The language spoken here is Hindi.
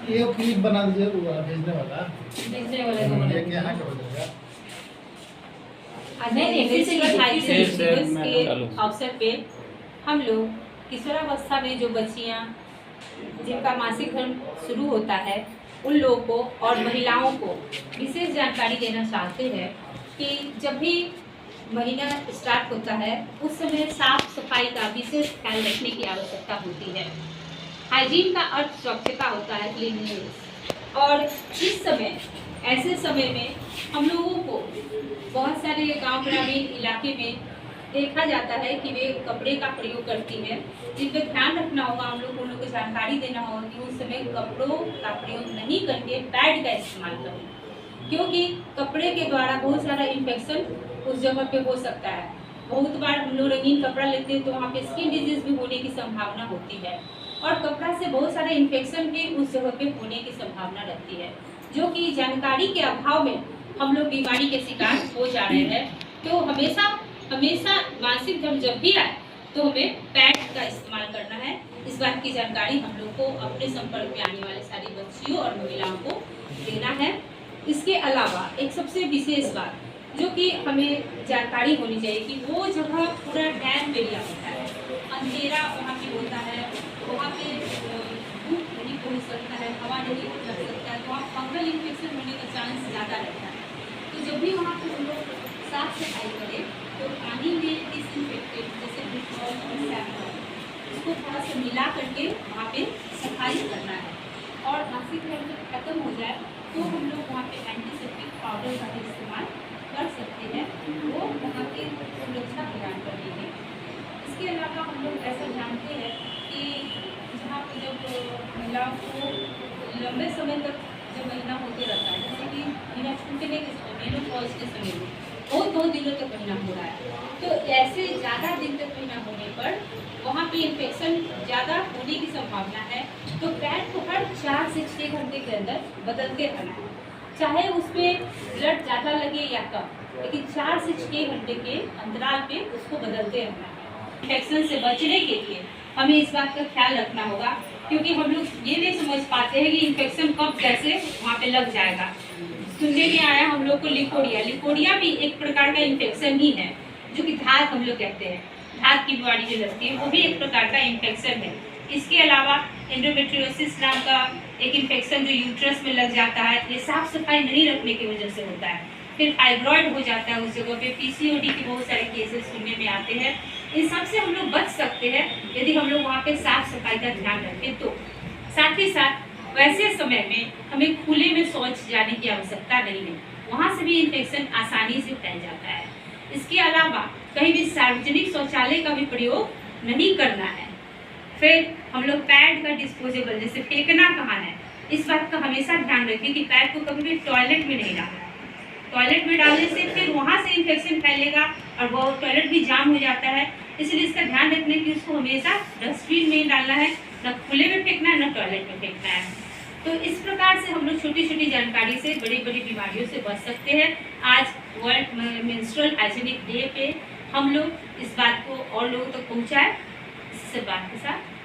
ये क्लिप बना दीजिए भेजने वाला को यहाँ का हो जाएगा। नहीं फिर से दिवस के अवसर पे हम लोग किशोरावस्था में जो बच्चियाँ जिनका मासिक धर्म शुरू होता है उन लोगों को और महिलाओं को विशेष जानकारी देना चाहते हैं कि जब भी महीना स्टार्ट होता है उस समय साफ सफाई का विशेष ख्याल रखने की आवश्यकता होती है। हाइजीन का अर्थ स्वच्छता होता है, क्लीनलीनेस। और इस समय ऐसे समय में हम लोगों को बहुत सारे गांव ग्रामीण इलाके में देखा जाता है कि वे कपड़े का प्रयोग करती हैं, जिन पर ध्यान रखना होगा। हम लोग उन लोगों को जानकारी देना होगा कि उस समय कपड़ों का प्रयोग नहीं करके पैड का इस्तेमाल करें, क्योंकि कपड़े के द्वारा बहुत सारा इन्फेक्शन उस जगह पे हो सकता है। बहुत बार हम लोग रंगीन कपड़ा लेते हैं तो वहाँ पे स्किन डिजीज भी होने की संभावना होती है, और कपड़ा से बहुत सारे इन्फेक्शन भी उस जगह पे होने की संभावना रहती है, जो कि जानकारी के अभाव में हम लोग बीमारी के शिकार हो जा रहे हैं। तो हमेशा मासिक धर्म जब भी आए तो हमें पैड का इस्तेमाल करना है। इस बात की जानकारी हम लोग को अपने संपर्क में आने वाले सारी बच्चियों और महिलाओं को देना है। इसके अलावा एक सबसे विशेष बात जो कि हमें जानकारी होनी चाहिए कि वो जगह पूरा डैम एरिया होता है, अंधेरा वहाँ पे होता है, वहाँ पे धूप नहीं पहुँच सकता है, हवा नहीं लग सकता है, तो वहाँ फंगल इन्फेक्शन होने का चांस ज़्यादा रहता है। तो जब भी वहाँ पे हम लोग साफ सफाई करें तो पानी में डिसइंफेक्टेंट जैसे डिटॉल और सैम्पल उसको थोड़ा सा मिला करके वहाँ पे सफाई करना है। और मासिक धर्म जब खत्म हो जाए तो हम लोग वहाँ पे एंटीसेप्टिक पाउडर का भी इस्तेमाल कर सकते हैं, वो वहाँ की सुरक्षा प्रदान करने में। इसके अलावा हम लोग ऐसा जानते हैं कि जहाँ पर जब महिलाओं को लंबे समय तक जब महीना होते रहता है, जैसे कि महीना छूटने के समय मेनोपॉज के समय में बहुत दिनों तक महीना हो रहा है, तो ऐसे ज़्यादा दिन तक महीना होने पर वहाँ पे इन्फेक्शन ज़्यादा होने की संभावना है। तो पैड को हर 4 से 6 घंटे के अंदर बदलते रहना है, चाहे उसमें ब्लड ज़्यादा लगे या कम, लेकिन 4 से 6 घंटे के अंतराल पे उसको बदलते रहना है। इन्फेक्शन से बचने के लिए हमें इस बात का ख्याल रखना होगा, क्योंकि हम लोग ये नहीं समझ पाते हैं कि इन्फेक्शन कब कैसे वहाँ पे लग जाएगा। सुनने में आया हम लोग को लिकोडिया भी एक प्रकार का इन्फेक्शन ही है, जो कि धात हम लोग कहते हैं, धात की बीमारी जो लगती है वो भी एक प्रकार का इन्फेक्शन है। इसके अलावा एंडोमेट्रियोसिस नाम का एक इन्फेक्शन जो यूट्रस में लग जाता है, ये साफ सफाई नहीं रखने की वजह से होता है। फिर फाइब्रॉइड हो जाता है उस जगह पे, पीसीओडी के बहुत सारे केसेस सुनने में आते हैं। इन सब से हम लोग बच सकते हैं यदि हम लोग वहाँ पे साफ सफाई का ध्यान रखें तो। साथ ही साथ वैसे समय में हमें खुले में शौच जाने की आवश्यकता नहीं है, वहाँ से भी इन्फेक्शन आसानी से फैल जाता है। इसके अलावा कहीं भी सार्वजनिक शौचालय का भी प्रयोग नहीं करना है। फिर हम लोग पैड का डिस्पोजेबल जैसे फेंकना कहाँ है, इस बात का हमेशा ध्यान रखें कि पैड को कभी भी टॉयलेट में नहीं डालना है। टॉयलेट में डालने से फिर वहाँ से इन्फेक्शन फैलेगा और वो टॉयलेट भी जाम हो जाता है। इसलिए इसका ध्यान रखने की उसको हमेशा डस्टबिन में डालना है, न खुले में फेंकना है न टॉयलेट में फेंकना है। तो इस प्रकार से हम लोग छोटी छोटी जानकारी से बड़ी बड़ी बीमारियों से बच सकते हैं। आज वर्ल्ड मेंस्ट्रुअल हाइजीनिक डे पे हम लोग इस बात को और लोगों तक पहुँचाएं। इस बात के साथ